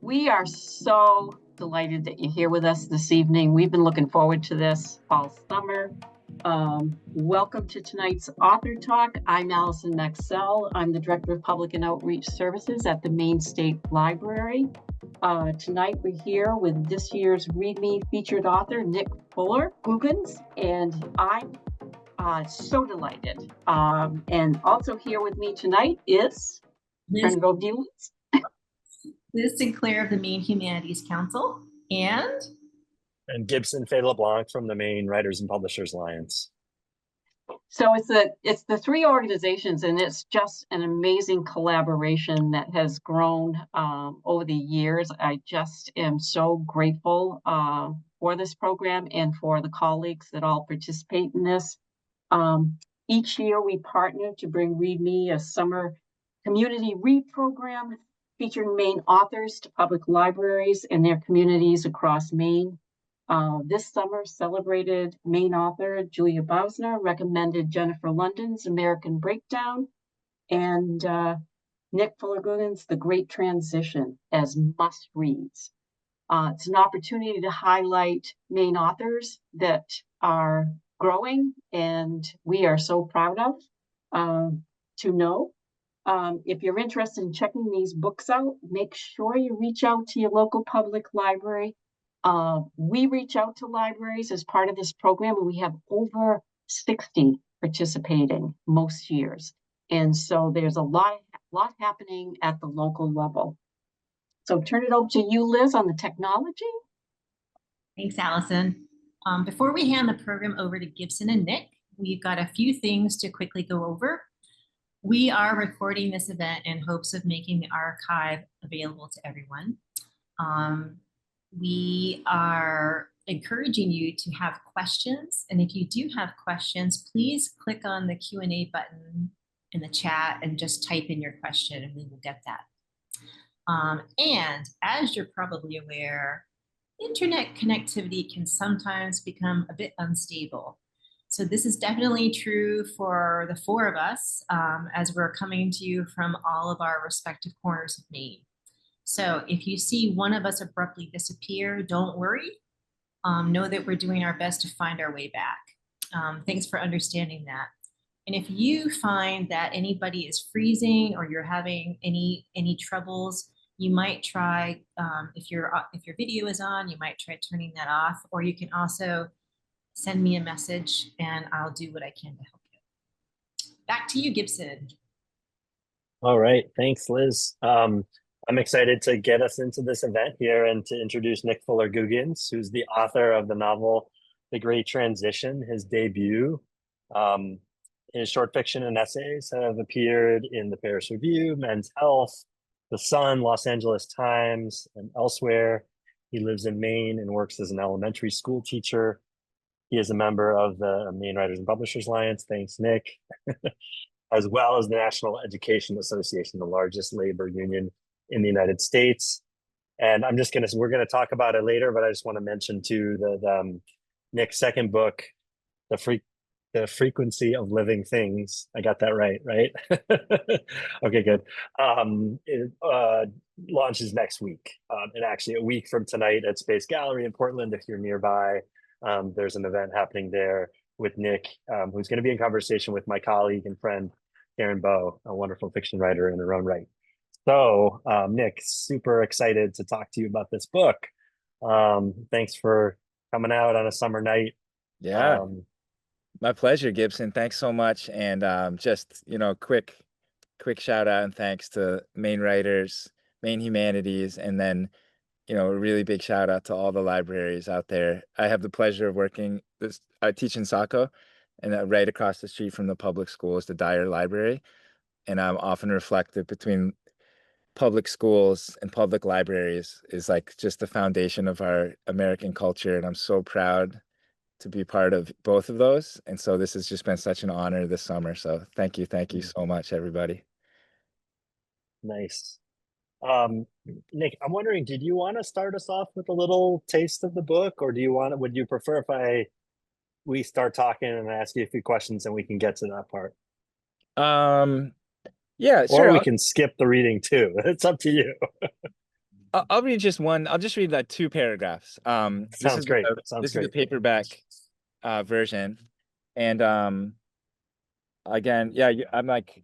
We are so delighted that you're here with us this evening. We've been looking forward to this all summer. Welcome to tonight's Author Talk. I'm Allison Maxell. I'm the Director of Public and Outreach Services at the Maine State Library. Tonight we're here with this year's Read Me featured author, Nick Fuller Googins, and I'm so delighted. And also here with me tonight is Liz Liz Sinclair of the Maine Humanities Council and Gibson, Fay-LeBlanc from the Maine Writers and Publishers Alliance. So it's the three organizations, and it's just an amazing collaboration that has grown over the years. I just am so grateful for this program and for the colleagues that all participate in this. Each year we partner to bring Read Me, a summer community read program featuring Maine authors to public libraries and their communities across Maine. This summer celebrated Maine author Julia Bouwsma, recommended Jennifer London's American Breakdown, and Nick Fuller Googins' The Great Transition as must-reads. It's an opportunity to highlight Maine authors that are growing and we are so proud of to know. If you're interested in checking these books out, make sure you reach out to your local public library. We reach out to libraries as part of this program, and we have over 60 participating most years. And so there's a lot happening at the local level. So turn it over to you, Liz, on the technology. Thanks, Allison. Before we hand the program over to Gibson and Nick, we've got a few things to quickly go over. We are recording this event in hopes of making the archive available to everyone. We are encouraging you to have questions. And if you do have questions, please click on the Q&A button in the chat and just type in your question and we will get that. And as you're probably aware, internet connectivity can sometimes become a bit unstable. So this is definitely true for the four of us as we're coming to you from all of our respective corners of Maine. So if you see one of us abruptly disappear, don't worry. Know that we're doing our best to find our way back. Thanks for understanding that. And if you find that anybody is freezing or you're having any troubles, you might try, if your video is on, you might try turning that off, or you can also send me a message and I'll do what I can to help you. Back to you, Gibson. All right, thanks, Liz. I'm excited to get us into this event here and to introduce Nick Fuller Googins, who's the author of the novel, The Great Transition, his debut. His short fiction and essays have appeared in the Paris Review, Men's Health, The Sun, Los Angeles Times, and elsewhere. He lives in Maine and works as an elementary school teacher. He is a member of the Maine Writers and Publishers Alliance, thanks, Nick, as well as the National Education Association, the largest labor union in the United States. And we're gonna talk about it later, but I just want to mention too that Nick's second book, The Frequency of Living Things. I got that right? Okay, good. It launches next week. And actually a week from tonight at Space Gallery in Portland, if you're nearby. There's an event happening there with Nick, who's going to be in conversation with my colleague and friend, Karen Bow, a wonderful fiction writer in her own right. So, Nick, super excited to talk to you about this book. Thanks for coming out on a summer night. Yeah, my pleasure, Gibson. Thanks so much. And just, quick shout out and thanks to Maine Writers, Maine Humanities, and then a really big shout out to all the libraries out there. I have the pleasure of I teach in Saco, and right across the street from the public school is the Dyer Library. And I'm often reflected between public schools and public libraries is like just the foundation of our American culture. And I'm so proud to be part of both of those. And so this has just been such an honor this summer. So thank you so much, everybody. Nice. Nick, I'm wondering, did you want to start us off with a little taste of the book, or would you prefer if we start talking and I ask you a few questions and we can get to that part? Yeah, sure. Or we can skip the reading too. It's up to you. I'll read just one. I'll just read like 2 paragraphs. Sounds great. Sounds This is the great. paperback version, and again, yeah, I'm like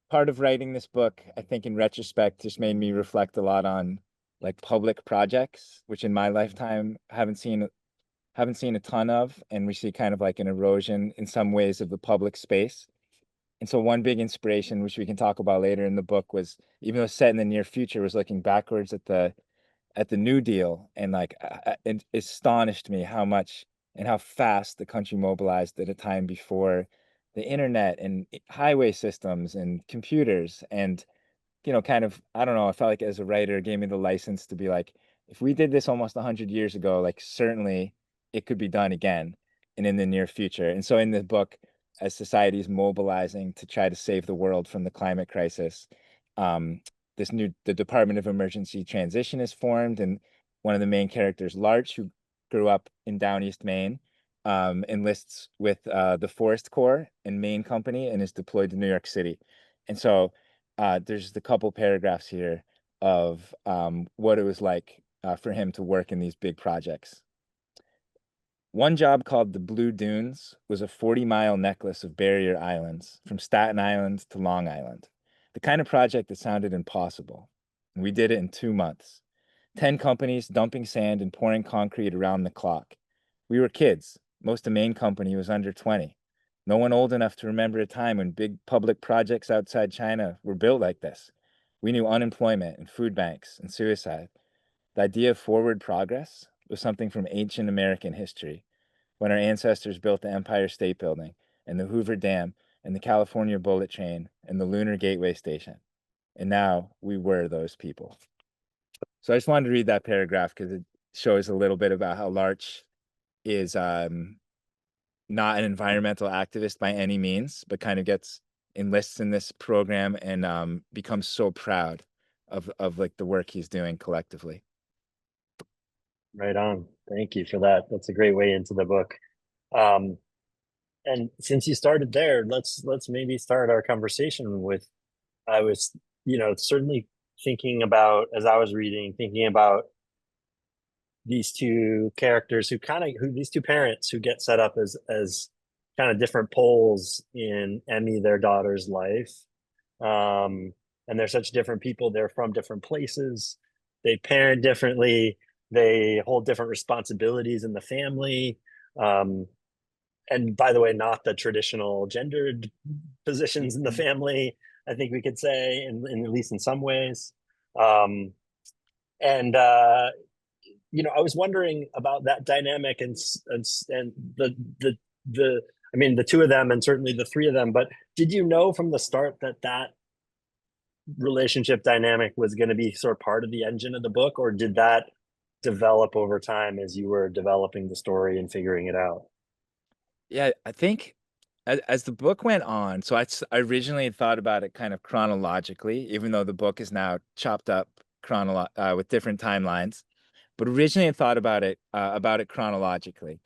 part of writing this book. I think in retrospect, just made me reflect a lot on like public projects, which in my lifetime haven't seen a ton of, and we see kind of like an erosion in some ways of the public space. And so one big inspiration, which we can talk about later in the book, was even though it's set in the near future, was looking backwards at the New Deal, and like it astonished me how much and how fast the country mobilized at a time before the internet and highway systems and computers. And kind of, I don't know, I felt like as a writer, it gave me the license to be like, if we did this almost 100 years ago, like certainly it could be done again and in the near future. And so in the book, as society is mobilizing to try to save the world from the climate crisis, um, the Department of Emergency Transition is formed, and one of the main characters, Larch, who grew up in Down East Maine, enlists with the Forest Corps and Maine Company and is deployed to New York City. And so there's just a couple paragraphs here of what it was like for him to work in these big projects. One job, called the Blue Dunes, was a 40-mile necklace of barrier islands from Staten Island to Long Island. The kind of project that sounded impossible. And we did it in 2 months. 10 companies dumping sand and pouring concrete around the clock. We were kids. Most of the main company was under 20. No one old enough to remember a time when big public projects outside China were built like this. We knew unemployment and food banks and suicide. The idea of forward progress was something from ancient American history, when our ancestors built the Empire State Building and the Hoover Dam and the California Bullet Train and the Lunar Gateway Station. And now we were those people. So I just wanted to read that paragraph because it shows a little bit about how Larch is not an environmental activist by any means, but kind of enlists in this program and becomes so proud of like the work he's doing collectively. Right on. Thank you for that. That's a great way into the book. And since you started there, let's maybe start our conversation with, I was, certainly thinking about, as I was reading, thinking about these two characters these two parents who get set up as kind of different poles in Emmy, their daughter's life. And they're such different people. They're from different places. They parent differently. They hold different responsibilities in the family. And by the way, not the traditional gendered positions in the family, I think we could say, in at least in some ways. And I was wondering about that dynamic and the I mean, the two of them and certainly the three of them, but did you know from the start that relationship dynamic was going to be sort of part of the engine of the book, or did that develop over time as you were developing the story and figuring it out? Yeah, I think as the book went on, so I originally thought about it kind of chronologically, even though the book is now chopped up with different timelines. But originally I thought about it chronologically.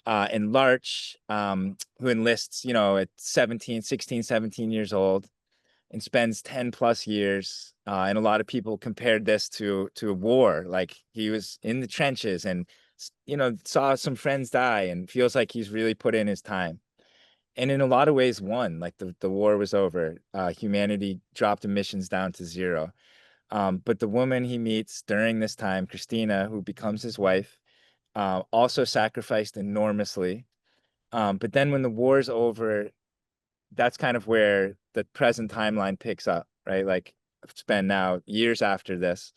And Larch, who enlists, at 16, 17 years old and spends 10 plus years. And a lot of people compared this to a war. Like he was in the trenches and, saw some friends die and feels like he's really put in his time. And in a lot of ways won. Like the war was over. Humanity dropped emissions down to 0. But the woman he meets during this time, Christina, who becomes his wife, also sacrificed enormously. But then when the war's over, that's kind of where the present timeline picks up, right? Like it's been now years after this.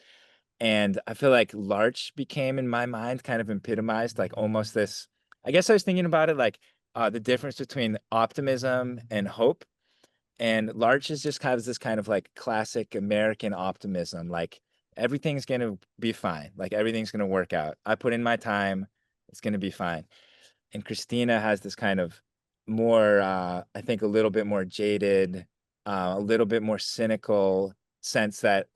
And I feel like Larch became, in my mind, kind of epitomized, like almost this. I guess I was thinking about it like the difference between optimism and hope. And Larch is just kind of this kind of like classic American optimism, like everything's going to be fine, like everything's going to work out. I put in my time, it's going to be fine. And Christina has this kind of more, I think, a little bit more jaded, a little bit more cynical sense that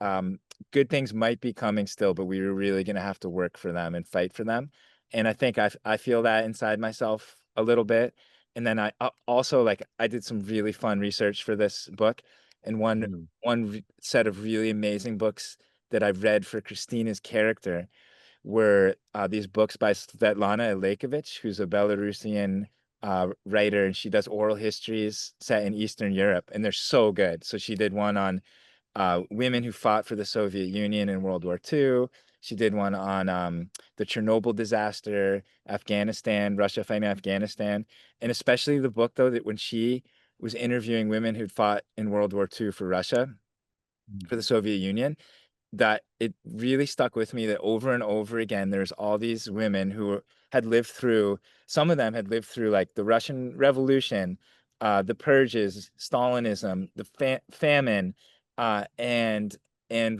good things might be coming still, but we were really going to have to work for them and fight for them. And I think I feel that inside myself a little bit. And then I also, like, I did some really fun research for this book, and one set of really amazing books that I've read for Christina's character were these books by Svetlana Alekovich, who's a Belarusian writer, and she does oral histories set in Eastern Europe, and they're so good. So she did one on women who fought for the Soviet Union in World War II. She did one on the Chernobyl disaster, Afghanistan, Russia fighting Afghanistan, and especially the book, though, that when she was interviewing women who'd fought in World War II for Russia, for the Soviet Union, that it really stuck with me that over and over again, there's all these women who had lived through, some of them had lived through like the Russian Revolution, the purges, Stalinism, the famine, and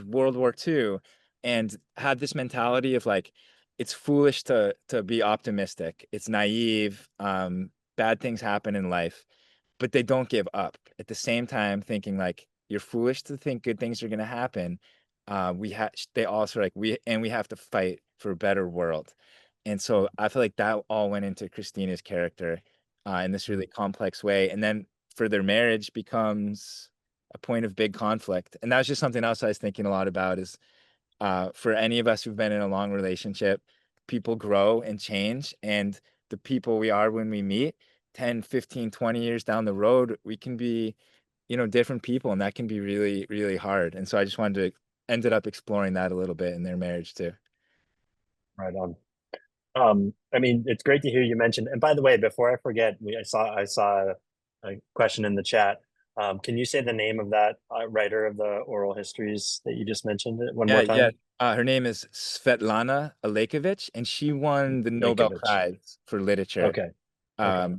World War II, and had this mentality of like, it's foolish to be optimistic. It's naive. Bad things happen in life, but they don't give up. At the same time, thinking like, you're foolish to think good things are going to happen. They also like we have to fight for a better world. And so I feel like that all went into Christina's character in this really complex way. And then for their marriage becomes a point of big conflict. And that was just something else I was thinking a lot about is for any of us who've been in a long relationship, people grow and change. And the people we are when we meet 10, 15, 20 years down the road, we can be, different people. And that can be really, really hard. And so I just wanted to ended up exploring that a little bit in their marriage too. Right on. I mean, it's great to hear you mention. And by the way, before I forget, I saw a question in the chat. Can you say the name of that writer of the oral histories that you just mentioned one more time? Yeah. Her name is Svetlana Alekovich, and she won the Nobel Alekovich. Prize for literature. Okay.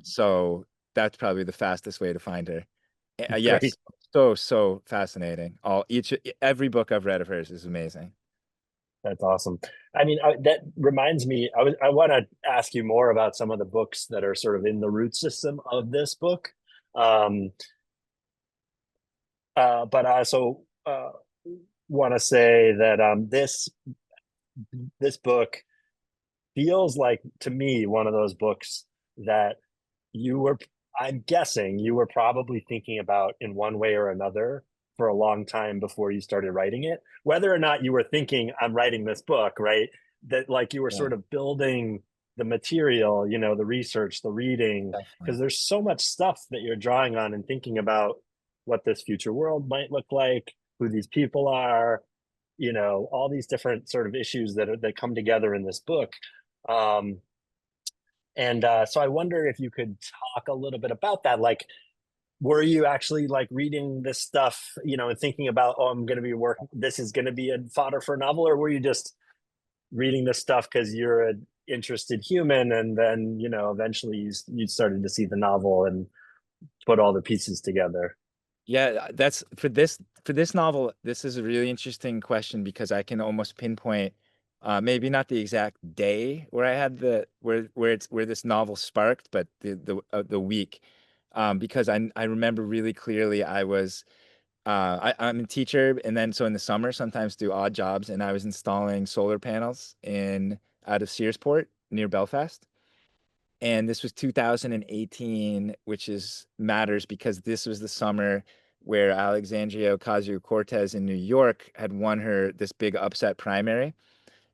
So that's probably the fastest way to find her. Yes, Great. so fascinating. Every book I've read of hers is amazing. That's awesome. I mean, that reminds me, I want to ask you more about some of the books that are sort of in the root system of this book. But I also want to say that this book feels like, to me, one of those books that I'm guessing you were probably thinking about in one way or another for a long time before you started writing it. Whether or not you were thinking, I'm writing this book, right? That like you were sort of building the material, the research, the reading, because there's so much stuff that you're drawing on and thinking about what this future world might look like, who these people are, all these different sort of issues that come together in this book. So I wonder if you could talk a little bit about that. Like, were you actually like reading this stuff, and thinking about, I'm going to be working, this is going to be a fodder for a novel, or were you just reading this stuff because you're an interested human, and then, eventually you started to see the novel and put all the pieces together? Yeah, that's for this novel. This is a really interesting question because I can almost pinpoint, maybe not the exact day where I had where this novel sparked, but the week, because I remember really clearly I'm a teacher, and then so in the summer sometimes do odd jobs, and I was installing solar panels out of Searsport near Belfast. And this was 2018, which matters because this was the summer where Alexandria Ocasio-Cortez in New York had won this big upset primary.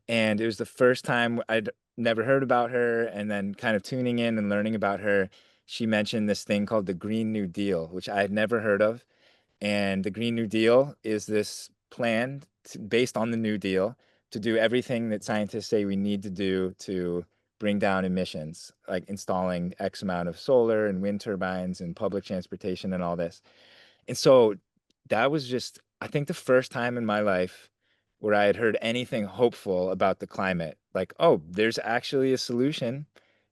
And it was the first time I'd never heard about her. And then kind of tuning in and learning about her, she mentioned this thing called the Green New Deal, which I had never heard of. And the Green New Deal is this plan based on the New Deal to do everything that scientists say we need to do to bring down emissions, like installing X amount of solar and wind turbines and public transportation and all this. And so that was just, I think, the first time in my life where I had heard anything hopeful about the climate. Like, oh, there's actually a solution,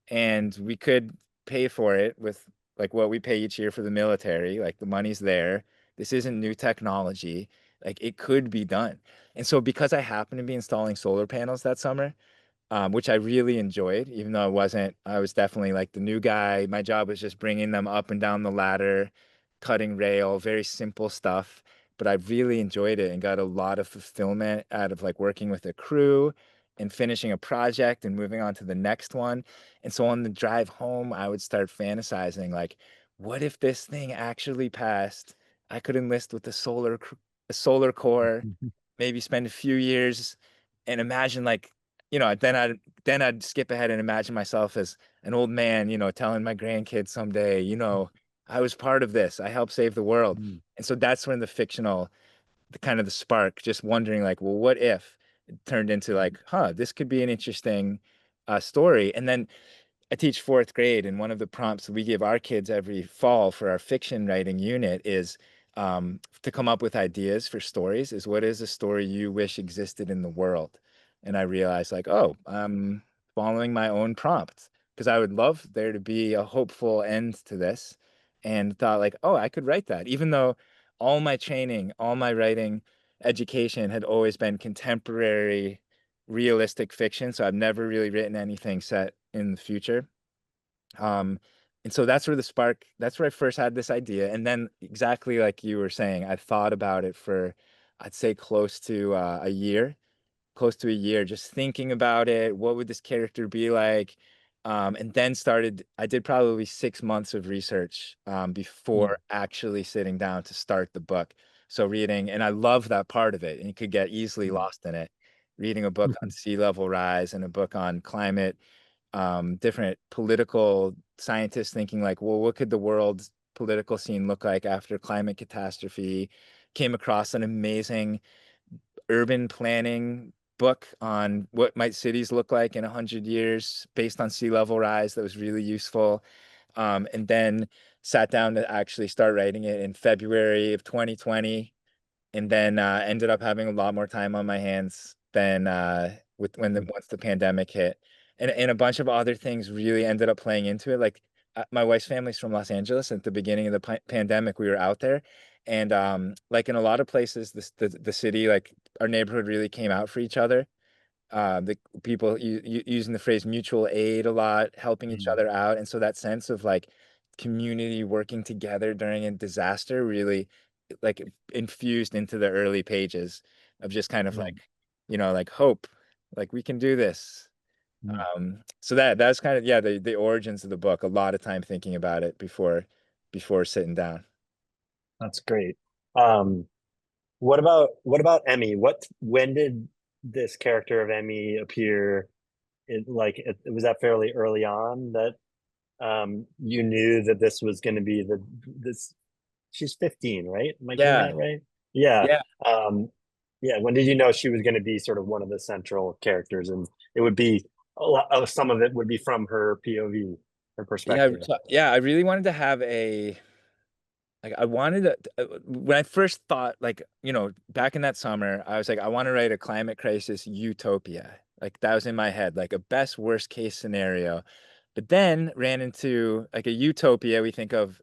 and we could pay for it with like what we pay each year for the military. Like the money's there. This isn't new technology. Like it could be done. And so because I happened to be installing solar panels that summer, which I really enjoyed, even though I was definitely like the new guy. My job was just bringing them up and down the ladder, cutting rail, very simple stuff. But I really enjoyed it and got a lot of fulfillment out of like working with a crew and finishing a project and moving on to the next one. And so on the drive home, I would start fantasizing like, what if this thing actually passed? I could enlist with a solar corps maybe spend a few years and imagine like, you know, then I'd skip ahead and imagine myself as an old man, you know, telling my grandkids someday, you know, I was part of this. I helped save the world. Mm. And so that's when the fictional, the kind of the spark, just wondering like, well, what if it turned into like, huh, this could be an interesting story. And then I teach fourth grade, and one of the prompts we give our kids every fall for our fiction writing unit is to come up with ideas for stories. Is what is a story you wish existed in the world? And I realized, like, oh, I'm following my own prompt because I would love there to be a hopeful end to this, and thought, like, oh, I could write that, even though all my training, all my writing education had always been contemporary realistic fiction, so I've never really written anything set in the future. Um, and so that's where the spark, that's where I first had this idea. And then exactly like you were saying, I thought about it for, I'd say close to a year, just thinking about it. What would this character be like? And then I did probably 6 months of research before actually sitting down to start the book. So reading, and I love that part of it, and you could get easily lost in it. Reading a book on sea level rise and a book on climate, different political scientists thinking like, well, what could the world's political scene look like after climate catastrophe? Came across an amazing urban planning book on what might cities look like in 100 years based on sea level rise that was really useful. And then sat down to actually start writing it in February of 2020, and then ended up having a lot more time on my hands than once the pandemic hit, and a bunch of other things really ended up playing into it. Like my wife's family's from Los Angeles. At the beginning of the pandemic, we were out there, and like in a lot of places, the city, like our neighborhood, really came out for each other. The people using the phrase mutual aid a lot, helping each other out, and so that sense of like community working together during a disaster really like infused into the early pages of just kind of like, you know, like hope, like we can do this. So that's kind of, yeah, the origins of the book. A lot of time thinking about it before sitting down. That's great. Um, what about Emmy? When did this character of Emmy appear? Was that fairly early on that you knew that this was going to be this? She's 15, right? Am I getting Yeah, that right? Yeah. yeah. Um, yeah. When did you know she was going to be sort of one of the central characters, and it would be some of it would be from her POV, her Yeah, perspective. yeah, I really wanted to have like I wanted to, when I first thought, like, you know, back in that summer, I was like, I want to write a climate crisis utopia. Like that was in my head, like a best worst case scenario. But then ran into like a utopia we think of,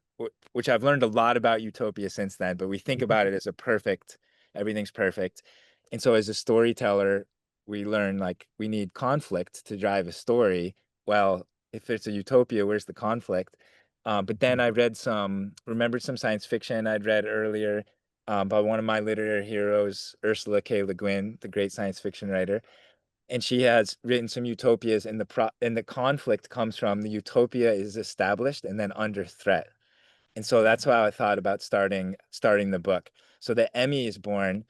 which I've learned a lot about utopia since then, but we think about it as a perfect, everything's perfect. And so as a storyteller, we learn like we need conflict to drive a story. Well, if it's a utopia, where's the conflict? But then I remembered some science fiction I'd read earlier by one of my literary heroes, Ursula K. Le Guin, the great science fiction writer. And she has written some utopias, and the conflict comes from the utopia is established and then under threat. And so that's how I thought about starting the book. So the Emmy is born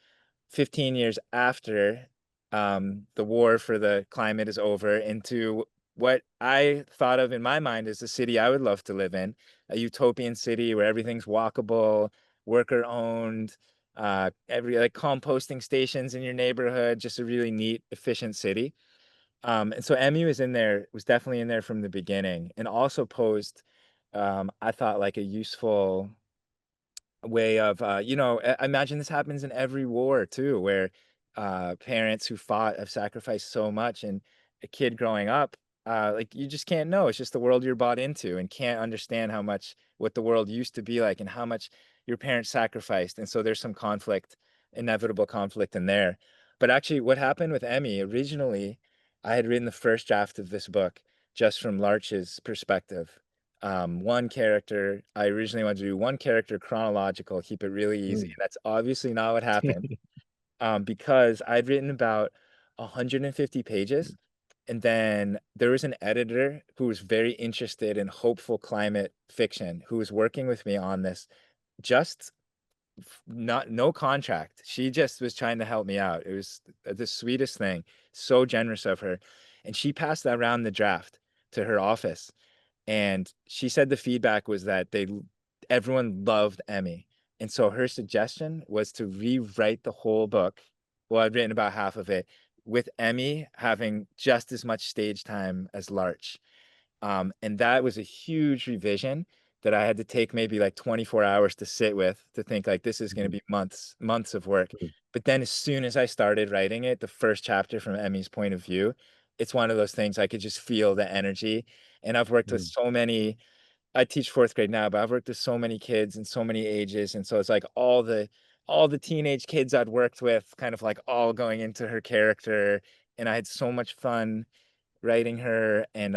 15 years after the war for the climate is over, into what I thought of in my mind as a city I would love to live in, a utopian city where everything's walkable, worker owned, every like composting stations in your neighborhood, just a really neat, efficient city. And so Emmy was definitely in there from the beginning, and also posed, I thought, like a useful way of, you know, I imagine this happens in every war too, where parents who fought have sacrificed so much, and a kid growing up, like you just can't know. It's just the world you're bought into, and can't understand how much what the world used to be like and how much your parents sacrificed. And so there's some conflict, inevitable conflict in there. But actually, what happened with Emmy originally, I had written the first draft of this book just from Larch's perspective. One character, I originally wanted to do one character chronological, keep it really easy. That's obviously not what happened, because I'd written about 150 pages. And then there was an editor who was very interested in hopeful climate fiction who was working with me on this just no contract. She just was trying to help me out. It was the sweetest thing. So generous of her. And she passed that around the draft to her office. And she said the feedback was that everyone loved Emmy. And so her suggestion was to rewrite the whole book. Well, I'd written about half of it with Emmy having just as much stage time as Larch. And that was a huge revision that I had to take maybe like 24 hours to sit with, to think like this is going to be months of work. But then as soon as I started writing it, the first chapter from Emmy's point of view, it's one of those things I could just feel the energy. And I've worked with so many, I teach fourth grade now, but I've worked with so many kids and so many ages. And so it's like all the teenage kids I'd worked with kind of like all going into her character. And I had so much fun writing her and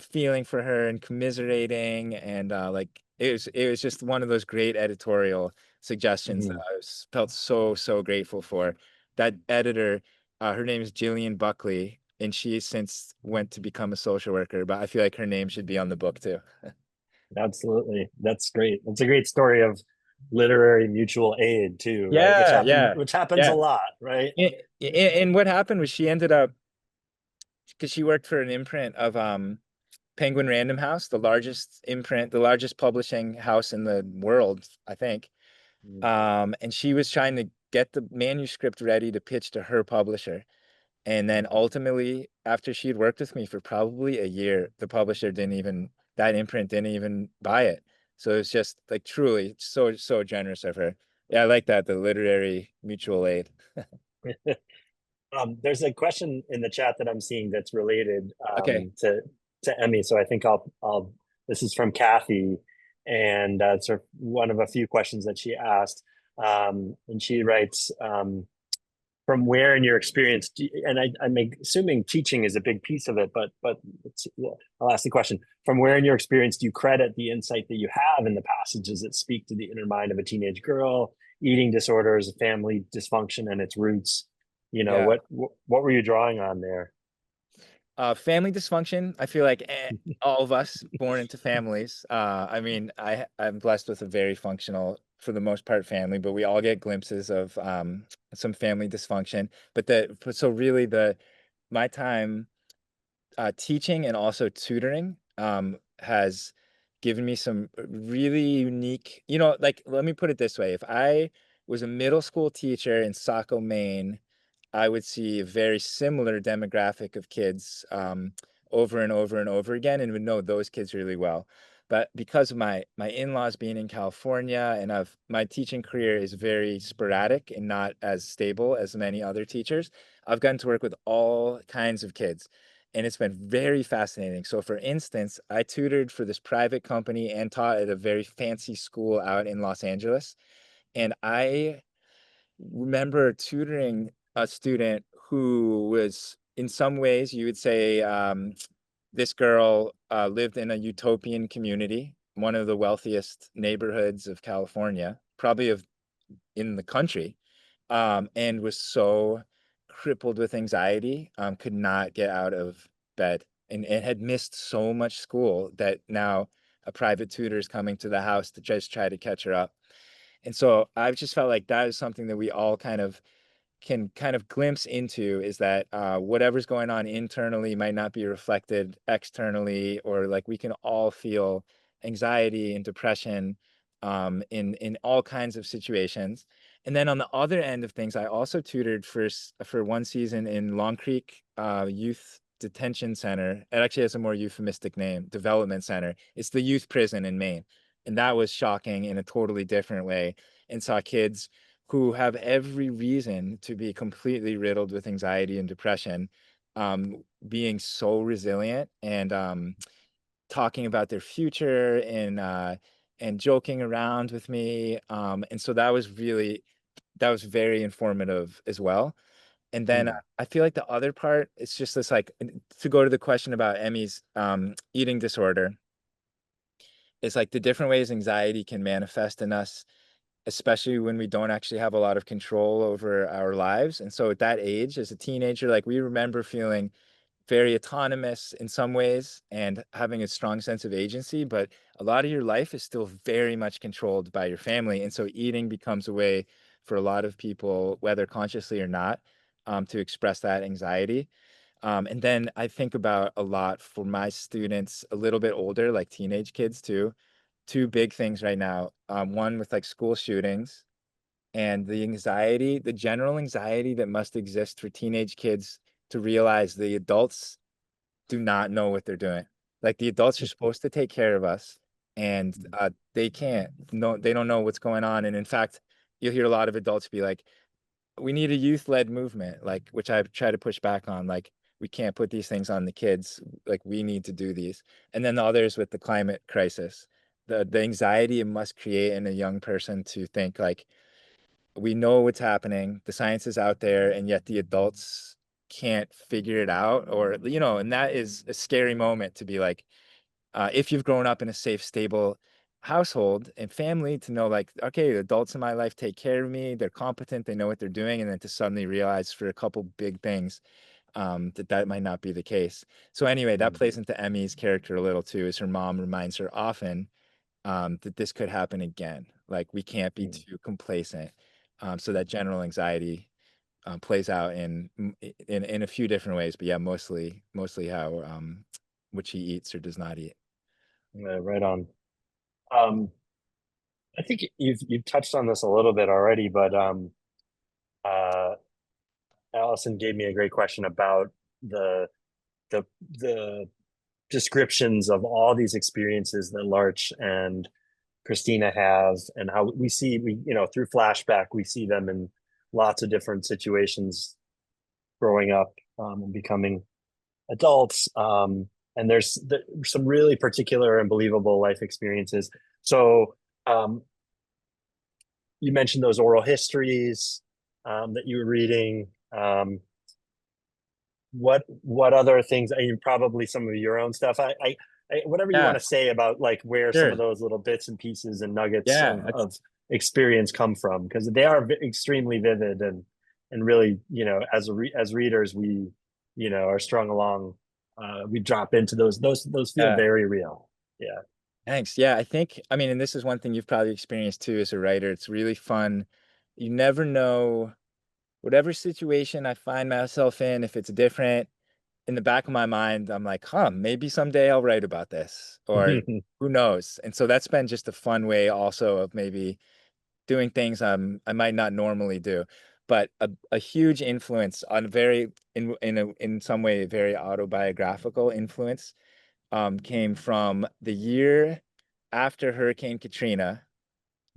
feeling for her and commiserating, and like it was just one of those great editorial suggestions that I felt so grateful for. That editor, her name is Jillian Buckley, and she since went to become a social worker, but I feel like her name should be on the book too. Absolutely. That's great. That's a great story of literary mutual aid too, right? Yeah. Which happens a Yeah. lot, right? And what happened was she ended up, because she worked for an imprint of Penguin Random House, the largest imprint, the largest publishing house in the world, I think. And she was trying to get the manuscript ready to pitch to her publisher. And then ultimately, after she'd worked with me for probably a year, the publisher that imprint didn't even buy it. So it's just like truly so generous of her. Yeah, I like that, the literary mutual aid. There's a question in the chat that I'm seeing that's related Okay. to Emmy. So I think I'll this is from Kathy, and sort of one of a few questions that she asked. And she writes, from where in your experience, and I'm assuming teaching is a big piece of it, but I'll ask the question: from where in your experience do you credit the insight that you have in the passages that speak to the inner mind of a teenage girl, eating disorders, family dysfunction, and its roots? Yeah. What were you drawing on there? Family dysfunction. I feel like all of us born into families. I mean, I'm blessed with a very functional, for the most part, family, but we all get glimpses of some family dysfunction. So really my time teaching and also tutoring has given me some really unique, like, let me put it this way. If I was a middle school teacher in Saco, Maine, I would see a very similar demographic of kids over and over and over again, and would know those kids really well. But because of my in-laws being in California, and my teaching career is very sporadic and not as stable as many other teachers, I've gotten to work with all kinds of kids, and it's been very fascinating. So for instance, I tutored for this private company and taught at a very fancy school out in Los Angeles. And I remember tutoring a student who was, in some ways, you would say, this girl lived in a utopian community, one of the wealthiest neighborhoods of California, probably in the country, and was so crippled with anxiety, could not get out of bed, and had missed so much school that now a private tutor is coming to the house to just try to catch her up. And so I've just felt like that is something that we all can kind of glimpse into, is that whatever's going on internally might not be reflected externally, or like we can all feel anxiety and depression in all kinds of situations. And then on the other end of things, I also tutored for one season in Long Creek Youth Detention Center. It actually has a more euphemistic name, Development Center. It's the youth prison in Maine. And that was shocking in a totally different way, and saw kids who have every reason to be completely riddled with anxiety and depression, being so resilient and talking about their future and joking around with me. And so that was very informative as well. And then I feel like the other part, it's just this, like, to go to the question about Emmy's eating disorder, it's like the different ways anxiety can manifest in us, especially when we don't actually have a lot of control over our lives. And so at that age, as a teenager, like, we remember feeling very autonomous in some ways and having a strong sense of agency, but a lot of your life is still very much controlled by your family. And so eating becomes a way for a lot of people, whether consciously or not, to express that anxiety. And then I think about a lot for my students a little bit older, like teenage kids too. Two big things right now. One with like school shootings and the anxiety, the general anxiety that must exist for teenage kids to realize the adults do not know what they're doing. Like the adults are supposed to take care of us, and they can't. No, they don't know what's going on. And in fact, you'll hear a lot of adults be like, "We need a youth-led movement," like which I try to push back on. Like we can't put these things on the kids. Like we need to do these. And then the others with the climate crisis, the anxiety it must create in a young person to think like we know what's happening, the science is out there, and yet the adults can't figure it out, or and that is a scary moment to be like, if you've grown up in a safe, stable household and family, to know like, okay, the adults in my life take care of me, they're competent, they know what they're doing, and then to suddenly realize for a couple big things that might not be the case. So anyway, that plays into Emmy's character a little too, as her mom reminds her often that this could happen again. Like we can't be too complacent. So that general anxiety plays out in a few different ways, but yeah, mostly how what she eats or does not eat. Right on. Um, I think you've touched on this a little bit already, but uh, Allison gave me a great question about the the descriptions of all these experiences that Larch and Christina have, and how we through flashback we see them in lots of different situations growing up and becoming adults. And there's some really particular and believable life experiences. So you mentioned those oral histories that you were reading. What other things? I mean, probably some of your own stuff. Whatever you want Yeah, to say about like where some sure. of those little bits and pieces and nuggets Yeah, of experience come from, because they are extremely vivid and really, as readers, we, are strung along. We drop into those feel yeah. very real. Yeah. Thanks. Yeah, I mean, and this is one thing you've probably experienced too as a writer. It's really fun. You never know whatever situation I find myself in, if it's different, in the back of my mind, I'm like, huh, maybe someday I'll write about this, or who knows? And so that's been just a fun way also of maybe doing things I might not normally do. But a huge influence on in some way, a very autobiographical influence came from the year after Hurricane Katrina.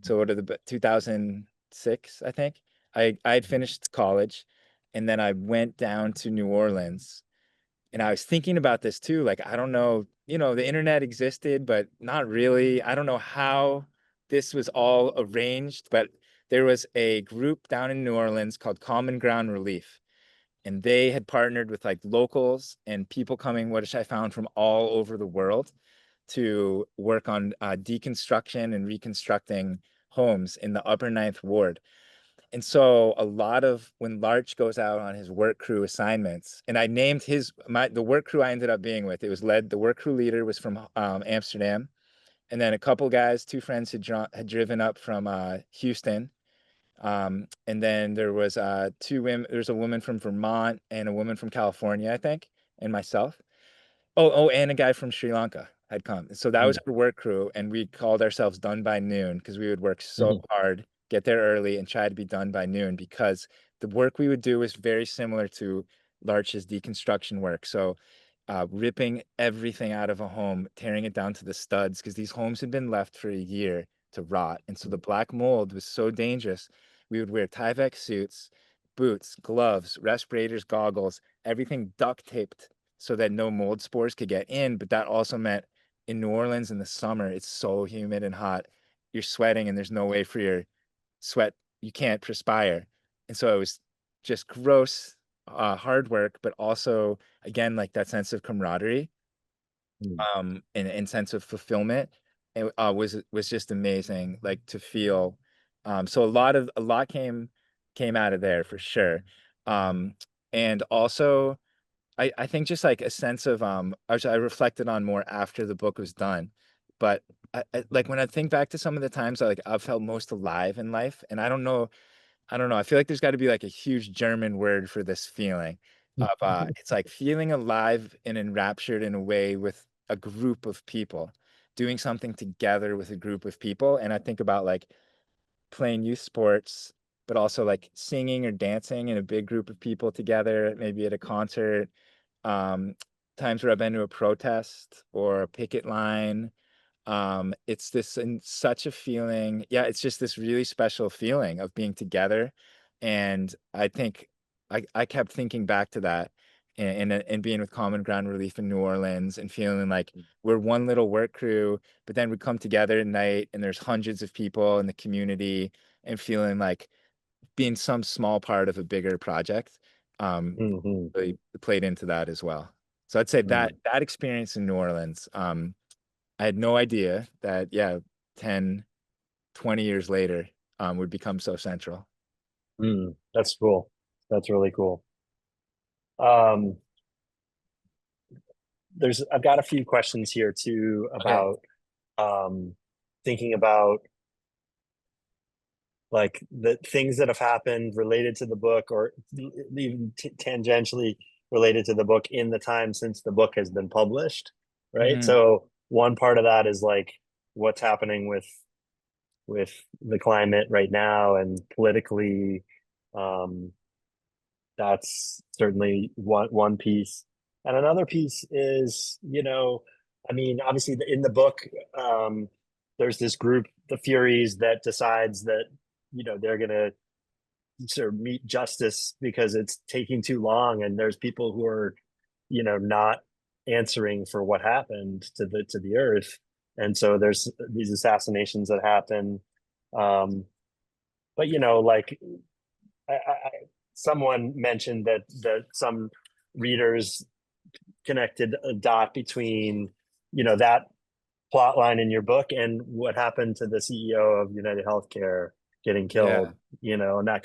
So what are the 2006, I think. I had finished college, and then I went down to New Orleans, and I was thinking about this too. Like, I don't know, the internet existed, but not really. I don't know how this was all arranged, but there was a group down in New Orleans called Common Ground Relief, and they had partnered with like locals and people coming, which I found from all over the world, to work on deconstruction and reconstructing homes in the Upper Ninth Ward. And so a lot of when Larch goes out on his work crew assignments, and I named the work crew I ended up being with, the work crew leader was from Amsterdam. And then a couple guys, two friends had driven up from Houston. And then there was two women, there's a woman from Vermont and a woman from California, I think, and myself. Oh, and a guy from Sri Lanka had come. So that was our work crew, and we called ourselves Done by Noon because we would work so hard, get there early, and try to be done by noon, because the work we would do was very similar to Larch's deconstruction work. So ripping everything out of a home, tearing it down to the studs, because these homes had been left for a year to rot. And so the black mold was so dangerous. We would wear Tyvek suits, boots, gloves, respirators, goggles, everything duct taped so that no mold spores could get in. But that also meant in New Orleans in the summer, it's so humid and hot. You're sweating and there's no way for your sweat, you can't perspire. And so it was just gross, hard work, but also, again, like that sense of camaraderie and sense of fulfillment. It was just amazing, like to feel. So a lot came out of there for sure. And also I think just like a sense of which I reflected on more after the book was done, but like when I think back to some of the times I've felt most alive in life, and I don't know, I feel like there's got to be like a huge German word for this feeling of it's like feeling alive and enraptured in a way with a group of people, doing something together with a group of people. And I think about like playing youth sports, but also like singing or dancing in a big group of people together, maybe at a concert. Um, Times where I've been to a protest or a picket line. It's this and such a feeling. Yeah, it's just this really special feeling of being together. And I think I kept thinking back to that and being with Common Ground Relief in New Orleans and feeling like we're one little work crew, but then we come together at night and there's hundreds of people in the community and feeling like being some small part of a bigger project. Hmm. Really played into that as well. So I'd say that experience in New Orleans, I had no idea that, yeah, 10, 20 years later, would become so central. That's cool. That's really cool. Um, I've got a few questions here too Okay. about thinking about like the things that have happened related to the book or even tangentially related to the book in the time since the book has been published, right? Hmm. So one part of that is like what's happening with the climate right now and politically. Um, that's certainly one piece. And another piece is, I mean, obviously in the book, there's this group, the Furies, that decides that, they're going to sort of meet justice because it's taking too long. And there's people who are, not answering for what happened to the earth. And so there's these assassinations that happen. But, like someone mentioned that some readers connected a dot between that plot line in your book and what happened to the CEO of United Healthcare getting Yeah. killed, and that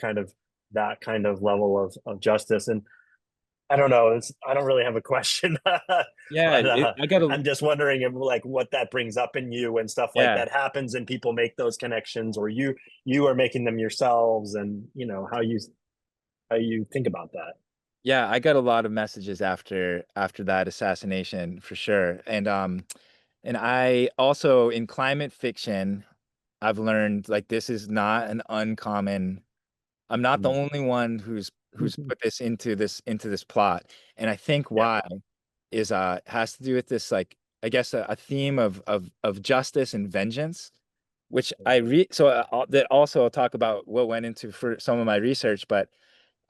kind of level of justice. And I don't know, I don't really have a question, Yeah. but I got a, I'm just wondering if like what that brings up in you when stuff like yeah. that happens and people make those connections, or you are making them yourselves, and how you think about that. Yeah, I got a lot of messages after that assassination for sure. And I also in climate fiction, I've learned like this is not an uncommon. I'm not the Mm. only one who's put this into this plot. And I think Yeah. why is has to do with this like I guess a theme of justice and vengeance, which I read so that also I'll talk about what went into for some of my research, but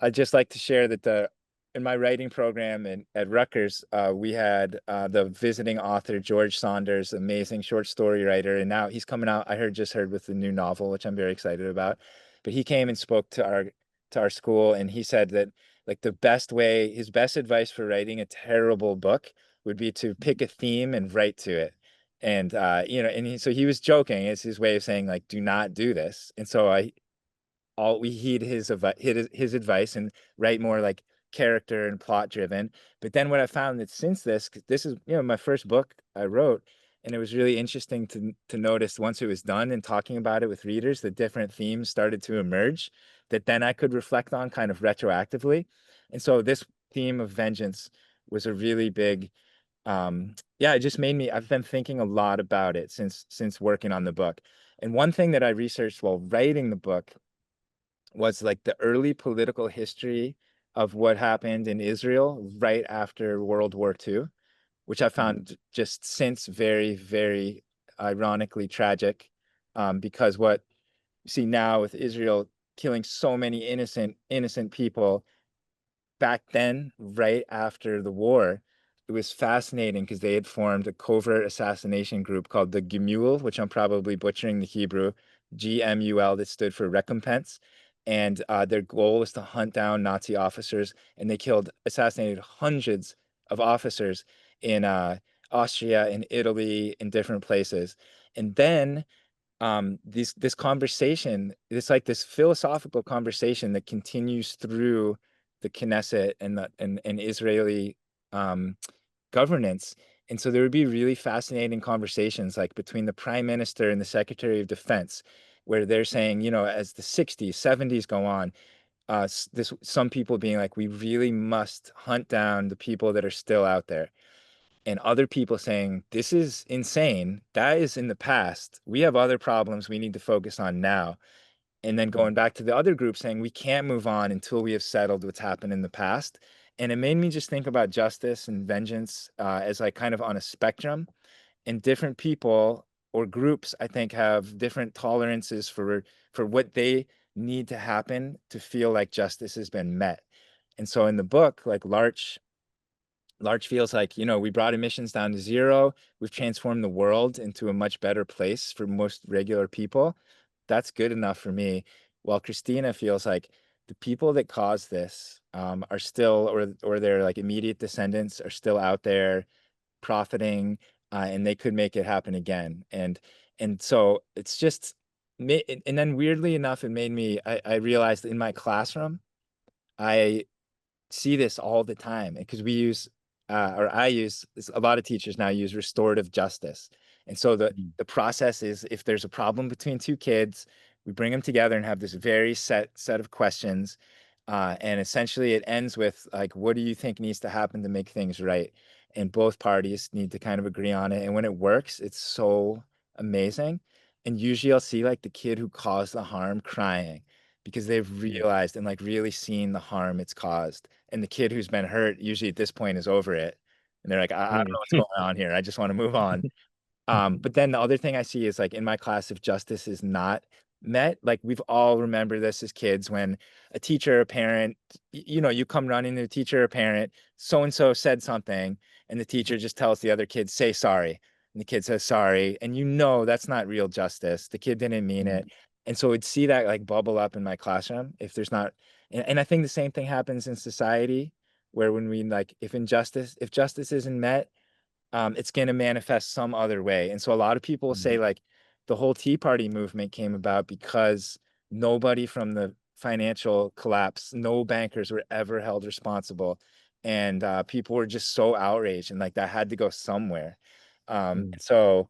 I'd just like to share that in my writing program at Rutgers, we had the visiting author George Saunders, amazing short story writer, and now he's coming out. Just heard with the new novel, which I'm very excited about. But he came and spoke to our school, and he said that like his best advice for writing a terrible book would be to pick a theme and write to it. And so he was joking. It's his way of saying like, do not do this. And so I all we heed his advice and write more like character and plot driven. But then what I found that since 'cause this is my first book I wrote, and it was really interesting to notice once it was done and talking about it with readers, that different themes started to emerge that then I could reflect on kind of retroactively. And so this theme of vengeance was a really big yeah, it just made me I've been thinking a lot about it since working on the book. And one thing that I researched while writing the book was like the early political history of what happened in Israel right after World War II, which I found just since very, very ironically tragic, because what you see now with Israel killing so many innocent people back then, right after the war, it was fascinating because they had formed a covert assassination group called the Gimul, which I'm probably butchering the Hebrew, GMUL, that stood for recompense. And their goal was to hunt down Nazi officers, and they assassinated hundreds of officers in Austria, in Italy, in different places. And then this conversation, it's like this philosophical conversation that continues through the Knesset and the and Israeli governance. And so there would be really fascinating conversations like between the prime minister and the secretary of defense, where they're saying, you know, as the 60s, 70s go on, some people being like, we really must hunt down the people that are still out there. And other people saying, this is insane. That is in the past. We have other problems we need to focus on now. And then going back to the other group saying, we can't move on until we have settled what's happened in the past. And it made me just think about justice and vengeance as like kind of on a spectrum. And different people or groups, I think, have different tolerances for what they need to happen to feel like justice has been met. And so in the book, like Larch feels like, you know, we brought emissions down to zero. We've transformed the world into a much better place for most regular people. That's good enough for me. While Christina feels like the people that caused this are still, or their like immediate descendants are still out there profiting, and they could make it happen again. And so it's just, and then weirdly enough, it made me, I realized in my classroom, I see this all the time because we use or I use a lot of teachers now use restorative justice. And so the process is if there's a problem between two kids, we bring them together and have this very set of questions. And essentially it ends with like, what do you think needs to happen to make things right? And both parties need to kind of agree on it. And when it works, it's so amazing. And usually I'll see like the kid who caused the harm crying because they've realized and like really seen the harm it's caused. And the kid who's been hurt usually at this point is over it. And they're like, I don't know what's going on here. I just want to move on. But then the other thing I see is like in my class, if justice is not met, like we've all remember this as kids when a teacher, a parent, you know, you come running to a teacher or parent, so-and-so said something, and the teacher just tells the other kid, say sorry. And the kid says sorry. And you know that's not real justice. The kid didn't mean it. And so we'd see that like bubble up in my classroom if there's not, and I think the same thing happens in society where when we like, if justice isn't met, it's going to manifest some other way. And so a lot of people will say like the whole Tea Party movement came about because nobody from the financial collapse, no bankers were ever held responsible. And people were just so outraged and like that had to go somewhere. So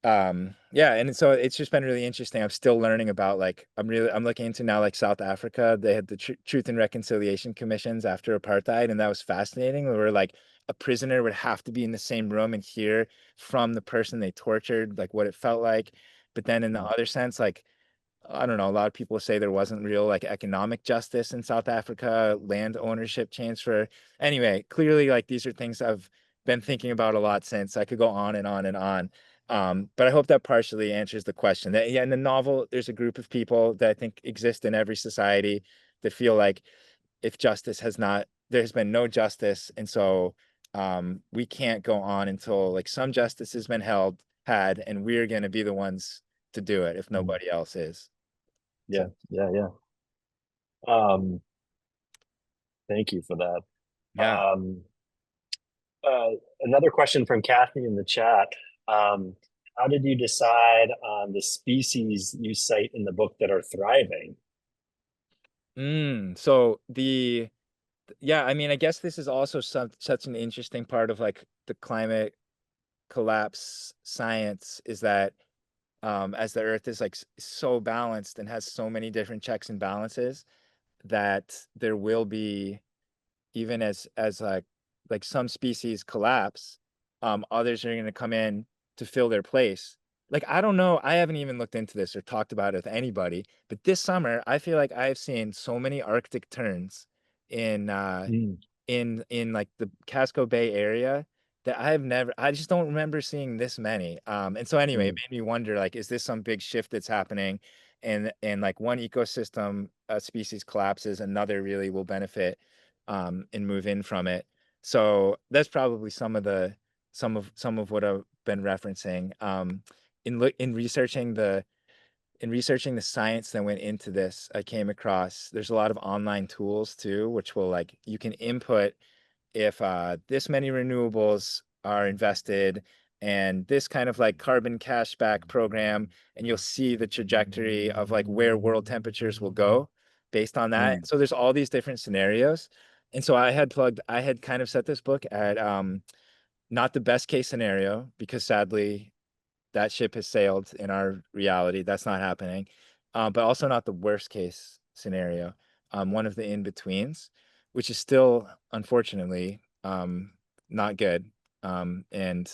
yeah, and so it's just been really interesting. I'm still learning about like I'm looking into now like South Africa. They had the Truth and Reconciliation Commissions after apartheid, and that was fascinating. Where like a prisoner would have to be in the same room and hear from the person they tortured like what it felt like. But then in the other sense, like I don't know, a lot of people say there wasn't real like economic justice in South Africa, land ownership transfer. Anyway, clearly like these are things I've been thinking about a lot since. I could go on and on and on. But I hope that partially answers the question. That, yeah, in the novel, there's a group of people that I think exist in every society that feel like if justice has not, there has been no justice. And so we can't go on until like some justice has been had, and we're going to be the ones to do it if nobody else is. Yeah. Thank you for that. Yeah. Another question from Kathy in the chat. How did you decide on the species you cite in the book that are thriving? So yeah, I mean, I guess this is also such an interesting part of like the climate collapse science is that as the earth is like so balanced and has so many different checks and balances that there will be, even as like some species collapse, others are going to come in to fill their place. Like I don't know, I haven't even looked into this or talked about it with anybody, but this summer I feel like I've seen so many Arctic terns in in like the Casco Bay area that I just don't remember seeing this many. And so anyway, it made me wonder, like, is this some big shift that's happening? And like one ecosystem species collapses, another really will benefit and move in from it. So that's probably some of what I've been referencing. In researching the science that went into this, I came across there's a lot of online tools too, which will like you can input if this many renewables are invested and this kind of like carbon cashback program, and you'll see the trajectory of like where world temperatures will go based on that. So there's all these different scenarios. And so I had kind of set this book at not the best case scenario, because sadly that ship has sailed in our reality. That's not happening. But also not the worst case scenario, one of the in-betweens, which is still, unfortunately, not good. Um, and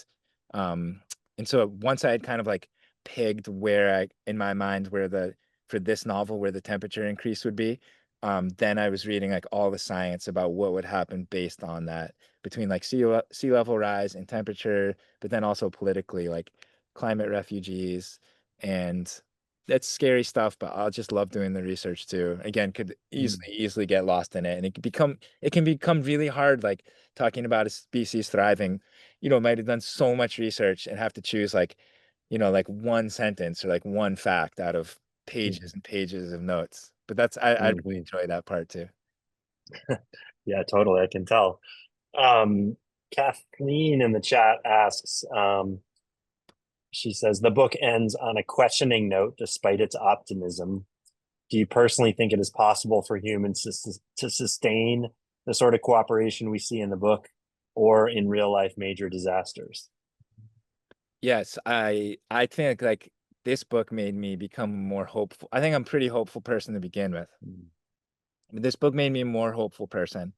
um, and so once I had kind of like pegged in my mind, for this novel, where the temperature increase would be, then I was reading like all the science about what would happen based on that, between like sea level rise and temperature, but then also politically, like climate refugees, and that's scary stuff, but I'll just love doing the research too. Again, could easily get lost in it, and it can become really hard, like talking about a species thriving. Might have done so much research and have to choose like, like one sentence or like one fact out of pages and pages of notes. But I really enjoy that part too. Yeah, totally. I can tell. Kathleen in the chat asks, she says, the book ends on a questioning note despite its optimism. Do you personally think it is possible for humans to sustain the sort of cooperation we see in the book or in real life major disasters? Yes, I think like this book made me become more hopeful. I think I'm a pretty hopeful person to begin with. This book made me a more hopeful person.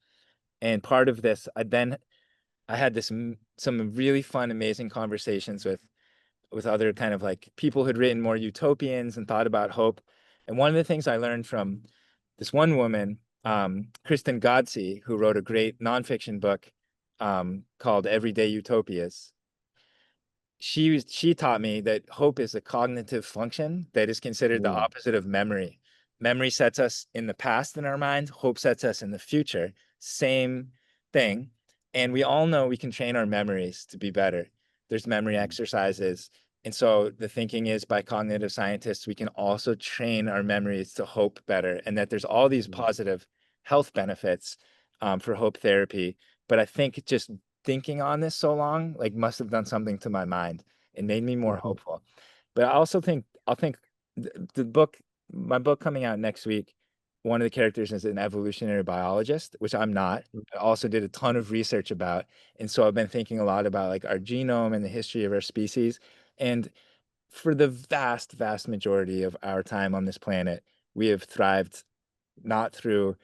And part of this, I had some really fun, amazing conversations with other kind of like people who'd written more utopians and thought about hope. And one of the things I learned from this one woman, Kristen Godsey, who wrote a great nonfiction book called Everyday Utopias. She taught me that hope is a cognitive function that is considered the opposite of memory. Memory sets us in the past in our mind, hope sets us in the future. Same thing. And we all know we can train our memories to be better. There's memory exercises. And so the thinking is, by cognitive scientists, we can also train our memories to hope better, and that there's all these positive health benefits for hope therapy. But I think just thinking on this so long, like, must have done something to my mind and made me more hopeful. But I also think my book coming out next week, one of the characters is an evolutionary biologist, which I'm not. I also did a ton of research about. And so I've been thinking a lot about like our genome and the history of our species. And for the vast, vast majority of our time on this planet, we have thrived not through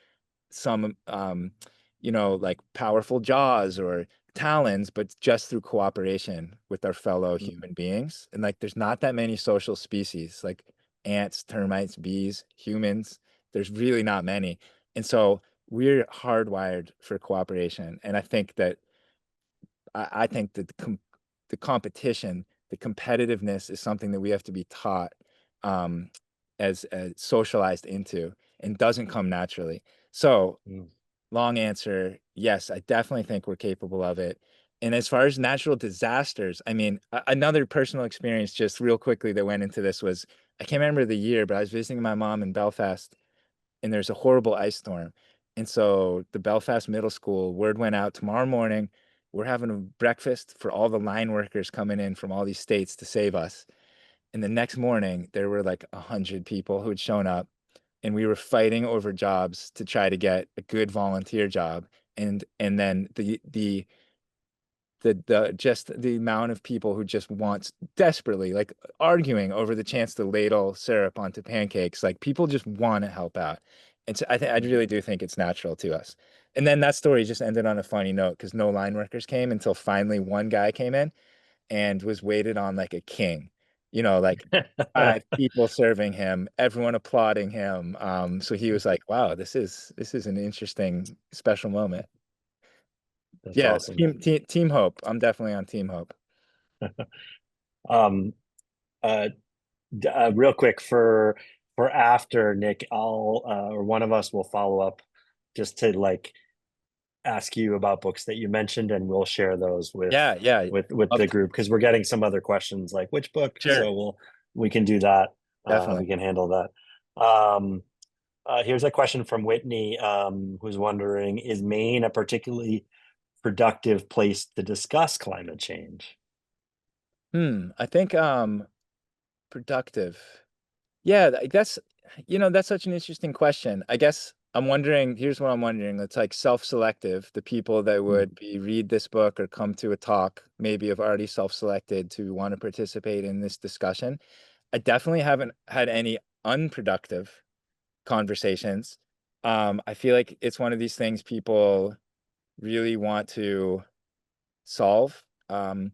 some like powerful jaws or talons, but just through cooperation with our fellow human beings. And like there's not that many social species, like ants, termites, bees, humans. There's really not many. And so we're hardwired for cooperation. And I think that the competition, the competitiveness, is something that we have to be taught, as socialized into, and doesn't come naturally. So, long answer, yes, I definitely think we're capable of it. And as far as natural disasters, I mean, another personal experience, just real quickly, that went into this was, I can't remember the year, but I was visiting my mom in Belfast, and there's a horrible ice storm. And so the Belfast Middle School, word went out, tomorrow morning, we're having a breakfast for all the line workers coming in from all these states to save us. And the next morning, there were like 100 people who had shown up, and we were fighting over jobs to try to get a good volunteer job. And then just the amount of people who just want desperately, like, arguing over the chance to ladle syrup onto pancakes, like, people just want to help out. And so I really do think it's natural to us. And then that story just ended on a funny note, because no line workers came until finally one guy came in and was waited on like a king, like 5 people serving him, everyone applauding him. So he was like, wow, this is an interesting, special moment. That's Yeah, awesome. team hope. I'm definitely on team hope. Real quick, for after, Nick, I'll or one of us will follow up just to like ask you about books that you mentioned, and we'll share those with the group, because we're getting some other questions like which book. Sure. So we can do that. Definitely. We can handle that. Here's a question from Whitney, who's wondering, is Maine a particularly productive place to discuss climate change? I think productive. Yeah, that's such an interesting question. I guess I'm wondering, here's what I'm wondering. It's like self-selective. The people that would read this book or come to a talk maybe have already self-selected to want to participate in this discussion. I definitely haven't had any unproductive conversations. I feel like it's one of these things people really want to solve. And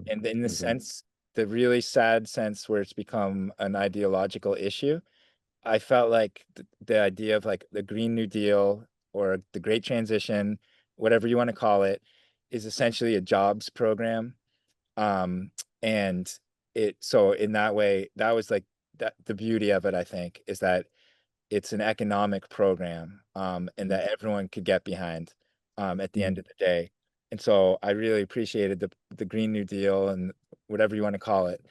in the sense, the really sad sense where it's become an ideological issue, I felt like the idea of like the Green New Deal or the Great Transition, whatever you want to call it, is essentially a jobs program. And so in that way, that was like that the beauty of it, I think, is that it's an economic program, and that everyone could get behind, at the end of the day. And so I really appreciated the Green New Deal and whatever you want to call it,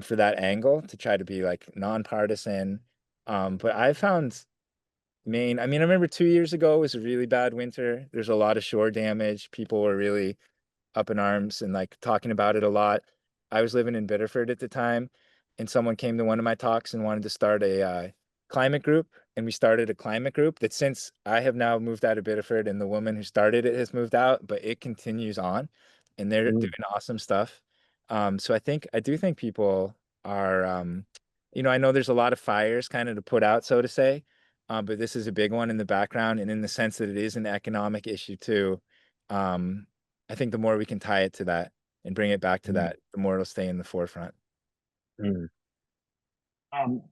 for that angle to try to be like nonpartisan. But I found Maine, I mean, I remember 2 years ago was a really bad winter. There's a lot of shore damage. People were really up in arms and like talking about it a lot. I was living in Biddeford at the time, and someone came to one of my talks and wanted to start a climate group. And we started a climate group that since I have now moved out of Biddeford and the woman who started it has moved out, but it continues on and they're doing awesome stuff. So I do think people are, I know there's a lot of fires kind of to put out, so to say, but this is a big one in the background. And in the sense that it is an economic issue too. Um, I think the more we can tie it to that and bring it back to that, the more it'll stay in the forefront. Mm. Um,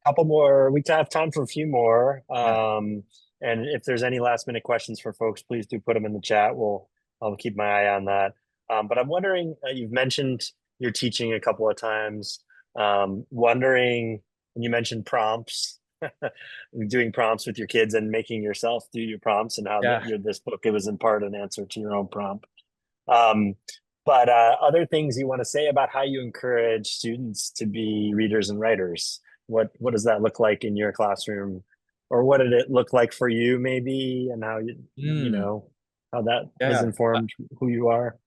Couple more. We have time for a few more. Yeah. And if there's any last minute questions for folks, please do put them in the chat. I'll keep my eye on that. But I'm wondering, you've mentioned you're teaching a couple of times. Wondering, and you mentioned prompts, doing prompts with your kids and making yourself do your prompts, and how Yeah. this book, it was in part an answer to your own prompt. Um, but other things you want to say about how you encourage students to be readers and writers? What does that look like in your classroom, or what did it look like for you maybe, and how you Mm, know how that has yeah. informed who you are?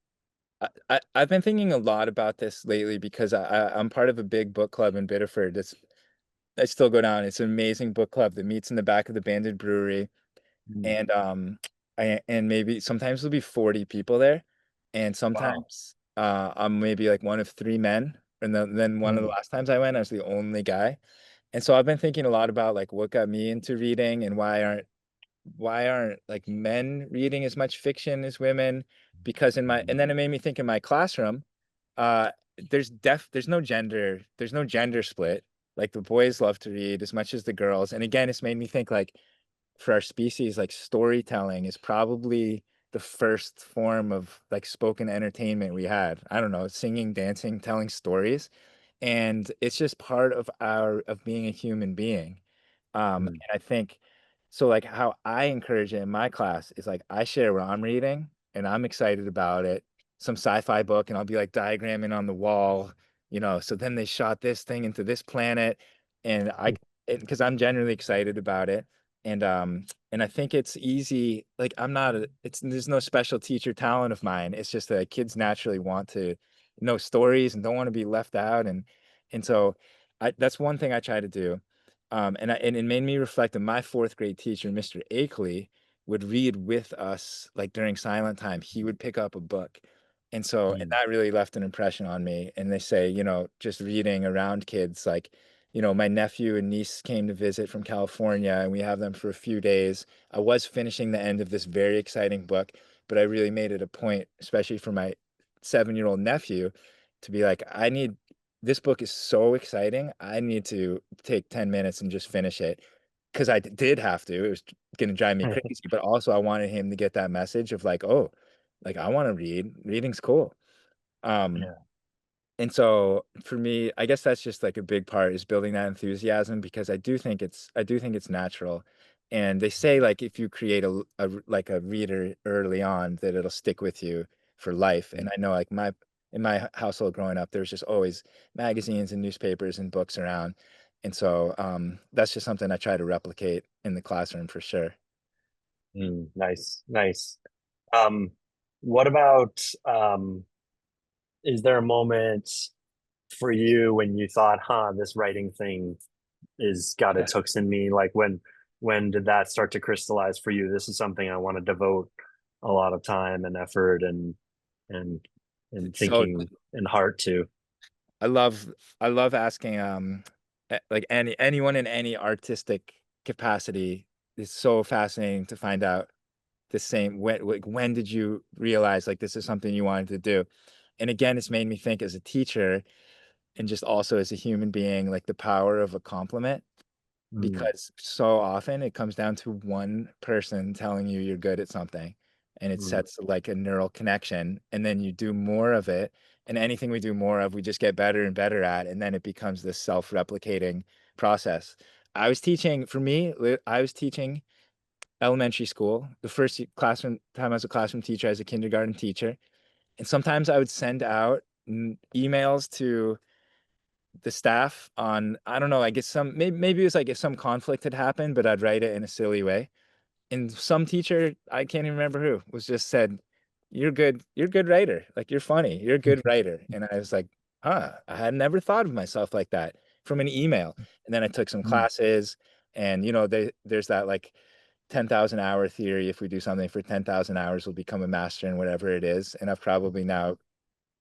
I've been thinking a lot about this lately because I'm part of a big book club in Biddeford. I still go down. It's an amazing book club that meets in the back of the Banded Brewery. Mm. And and maybe sometimes there'll be 40 people there. And Wow. sometimes I'm maybe like one of three men. And then one of the Mm. last times I went, I was the only guy. And so I've been thinking a lot about like what got me into reading and why aren't like men reading as much fiction as women? Because and then it made me think in my classroom, uh there's no gender split. Like the boys love to read as much as the girls. And again, it's made me think like for our species, like storytelling is probably the first form of like spoken entertainment we had. I don't know, singing, dancing, telling stories. And it's just part of being a human being. Mm. And I think so like how I encourage it in my class is like I share what I'm reading and I'm excited about it. Some sci-fi book and I'll be like diagramming on the wall, so then they shot this thing into this planet and because I'm generally excited about it. And I think it's easy, like there's no special teacher talent of mine. It's just that kids naturally want to know stories and don't want to be left out. And so that's one thing I try to do. And it made me reflect on my fourth grade teacher, Mr. Akeley, would read with us like during silent time. He would pick up a book. And Mm. that really left an impression on me. And they say, just reading around kids, like, my nephew and niece came to visit from California and we have them for a few days. I was finishing the end of this very exciting book, but I really made it a point, especially for my 7-year-old nephew, to be like, this book is so exciting. I need to take 10 minutes and just finish it because I did have to. It was going to drive me crazy, but also I wanted him to get that message of like, oh, like I want to read. Reading's cool. Um, Yeah. and so for me, I guess that's just like a big part is building that enthusiasm because I do think it's natural. And they say like if you create like a reader early on that it'll stick with you for life. And I know like in my household growing up, there's just always magazines and newspapers and books around. And so that's just something I try to replicate in the classroom for sure. Nice, nice. What about is there a moment for you when you thought, this writing thing is got Yeah. its hooks in me, like when when did that start to crystallize for you? This is something I want to devote a lot of time and effort and So thinking and heart to. I love I love asking like anyone in any artistic capacity. It's so fascinating to find out the same when did you realize like this is something you wanted to do? And again, it's made me think as a teacher and just also as a human being, like the power of a compliment, Mm, because so often it comes down to one person telling you you're good at something, and it mm, sets like a neural connection, and then you do more of it, and anything we do more of we just get better and better at, and then it becomes this self-replicating process. I was teaching, for me, I was teaching elementary school, the first classroom time I was a classroom teacher as a kindergarten teacher, and sometimes I would send out emails to the staff on, I don't know, I guess maybe it was like if some conflict had happened, but I'd write it in a silly way. And some teacher, I can't even remember who, was just said, you're a good writer. Like you're funny. You're a good writer. And I was like, huh, I had never thought of myself like that from an email. And then I took some mm, classes, and there's that like 10,000 hour theory. If we do something for 10,000 hours, we'll become a master in whatever it is. And I've probably now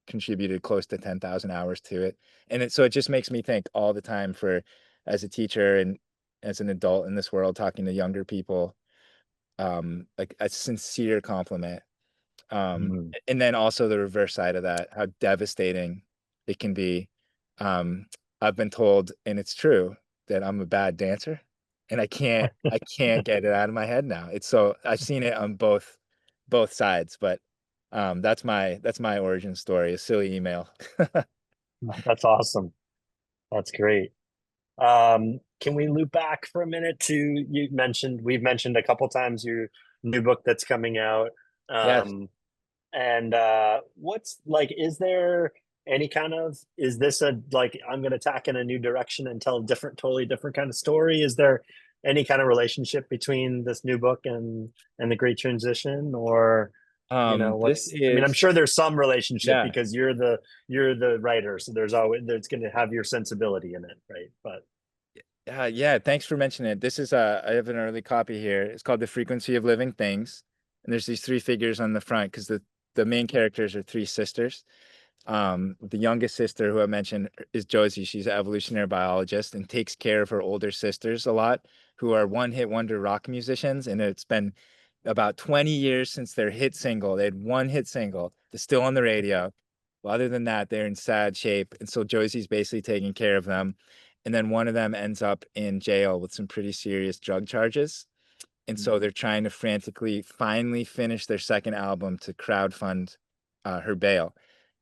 contributed close to 10,000 hours to it. And so it just makes me think all the time, for as a teacher and as an adult in this world talking to younger people, like a sincere compliment. mm. And then also the reverse side of that, how devastating it can be. Um, I've been told, and it's true, that I'm a bad dancer, and I can't get it out of my head now. It's so I've seen it on both sides, but that's my origin story, a silly email. That's awesome. That's great. Can we loop back for a minute to, we've mentioned a couple times your new book that's coming out. Yes. And what's like, is there any kind of, is this a like I'm going to tack in a new direction and tell a different, totally different kind of story? Is there any kind of relationship between this new book and the Great Transition, or This what's? I mean, I'm is sure there's some relationship yeah. because you're the writer, so there's going to have your sensibility in it, right? But Yeah, thanks for mentioning it. This is I have an early copy here. It's called The Frequency of Living Things. And there's these three figures on the front because the main characters are three sisters. The youngest sister, who I mentioned, is Josie. She's an evolutionary biologist and takes care of her older sisters a lot, who are one-hit wonder rock musicians. And it's been about 20 years since their hit single. They had one hit single that's still on the radio. Well, other than that, they're in sad shape. And so Josie's basically taking care of them. And then one of them ends up in jail with some pretty serious drug charges. And so they're trying to frantically finally finish their second album to crowdfund her bail.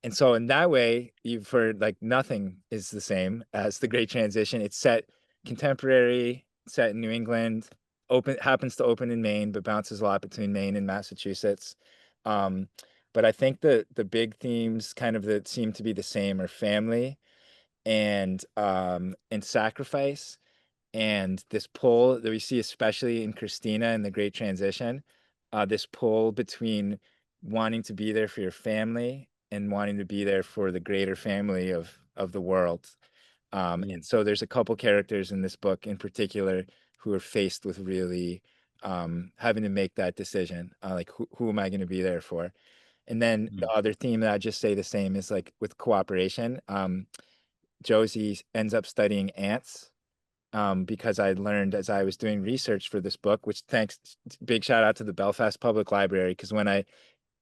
And so in that way, you've heard like nothing is the same as The Great Transition. It's set contemporary, set in New England, happens to open in Maine, but bounces a lot between Maine and Massachusetts. Um, but I think the big themes kind of that seem to be the same are family and sacrifice, and this pull that we see especially in Christina and The Great Transition, this pull between wanting to be there for your family and wanting to be there for the greater family of the world. And so there's a couple characters in this book in particular who are faced with really having to make that decision, like who am I going to be there for? And then the other theme that I just say the same is like with cooperation. Josie ends up studying ants, because I learned as I was doing research for this book, which thanks, big shout out to the Belfast Public Library, because when I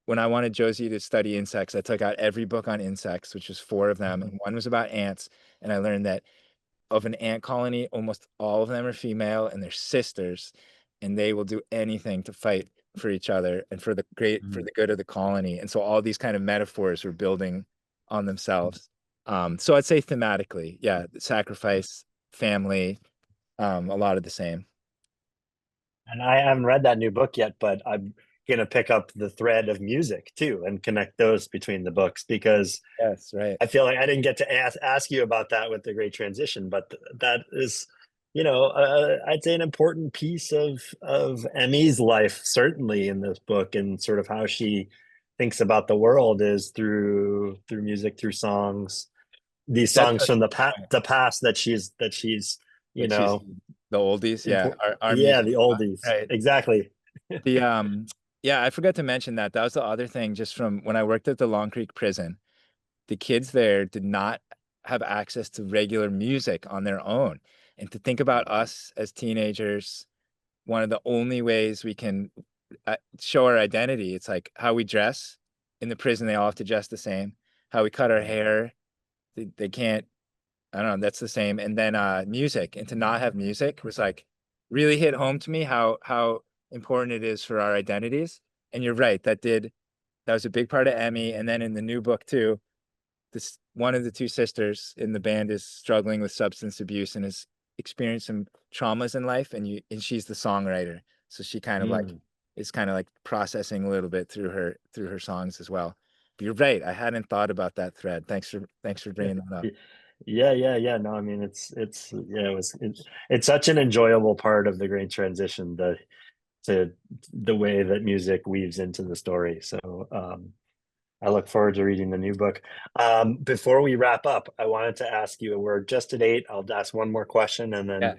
wanted Josie to study insects, I took out every book on insects, which was four of them, and one was about ants, and I learned that of an ant colony, almost all of them are female and they're sisters, and they will do anything to fight for each other and for the good of the colony. And so all these kind of metaphors were building on themselves. So I'd say thematically, yeah, sacrifice, family, a lot of the same. And I haven't read that new book yet, but I'm gonna pick up the thread of music too and connect those between the books, because Yes, right. I feel like I didn't get to ask you about that with The Great Transition, but that is, I'd say an important piece of Emmy's life, certainly in this book, and sort of how she thinks about the world is through music, through songs, these That's songs a from good point. the past that she's you which know, is the oldies. Yeah, our yeah, music, the oldies. right? Exactly. The yeah, I forgot to mention that. That was the other thing, just from when I worked at the Long Creek prison. The kids there did not have access to regular music on their own. And to think about us as teenagers, one of the only ways we can show our identity, it's like how we dress. In the prison, they all have to dress the same. How we cut our hair, they can't, I don't know, that's the same. And then music, and to not have music was like really hit home to me how important it is for our identities. And you're right, that was a big part of Emmy. And then in the new book too, this one of the two sisters in the band is struggling with substance abuse and has experienced some traumas in life, and she's the songwriter, so she kind of like is kind of like processing a little bit through her songs as well. But you're right, I hadn't thought about that thread. Thanks for bringing that up. Yeah. No, I mean, it's such an enjoyable part of the Great Transition, to the way that music weaves into the story. So I look forward to reading the new book. Before we wrap up, I wanted to ask you, we're just at 8. I'll ask one more question and then Yeah.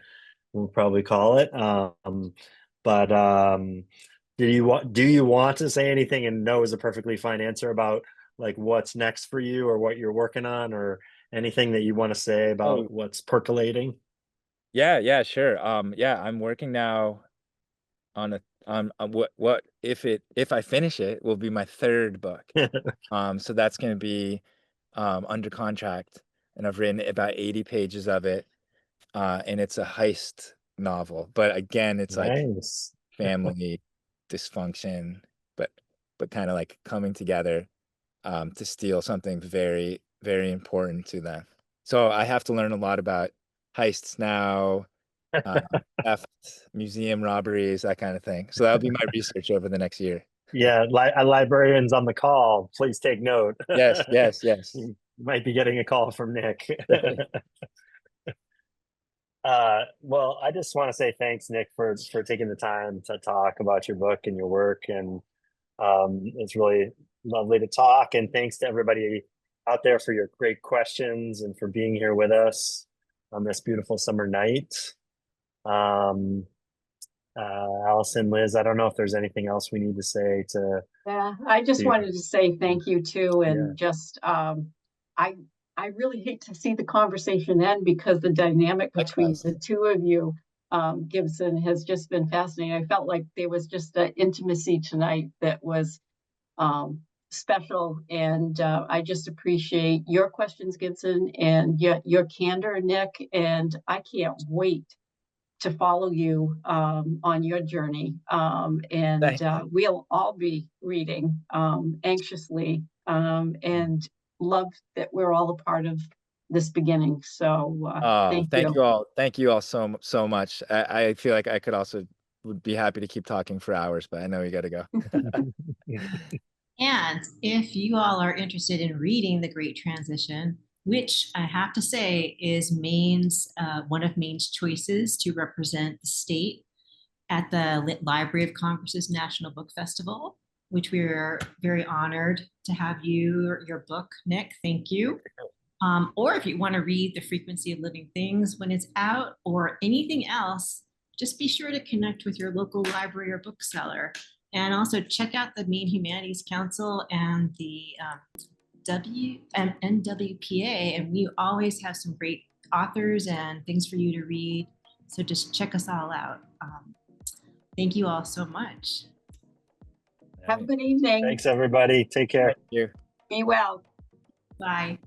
we'll probably call it. But do you want to say anything, and no is a perfectly fine answer, about like what's next for you or what you're working on, or anything that you want to say about what's percolating? Yeah, sure. Yeah, I'm working now on what if I finish it will be my 3rd book. So that's going to be under contract, and I've written about 80 pages of it. And it's a heist novel, but again, it's like Nice. family dysfunction, but kind of like coming together to steal something very, very important to them. So I have to learn a lot about heists now, theft, museum robberies, that kind of thing. So that'll be my research over the next year. Yeah, a librarian's on the call. Please take note. Yes. You might be getting a call from Nick. Well, I just want to say thanks, Nick, for taking the time to talk about your book and your work, and it's really lovely to talk. And thanks to everybody out there for your great questions and for being here with us on this beautiful summer night. Allison, Liz, I don't know if there's anything else we need to say to. Yeah, I just wanted to say thank you too, and just I really hate to see the conversation end, because the dynamic between the two of you, Gibson, has just been fascinating. I felt like there was just an intimacy tonight that was special, and I just appreciate your questions, Gibson, and your candor, Nick, and I can't wait to follow you on your journey. And we'll all be reading anxiously, and love that we're all a part of this beginning. So thank you all. Thank you all so much. I feel like I could also would be happy to keep talking for hours, but I know you got to go. And if you all are interested in reading The Great Transition, which I have to say is Maine's one of Maine's choices to represent the state at the Lit Library of Congress's National Book Festival, which we're very honored to have your book, Nick. Thank you. Or if you want to read The Frequency of Living Things when it's out, or anything else, just be sure to connect with your local library or bookseller. And also check out the Maine Humanities Council and the MWPA, and we always have some great authors and things for you to read. So just check us all out. Thank you all so much. Have a good evening. Thanks, everybody. Take care. Thank you. Be well. Bye.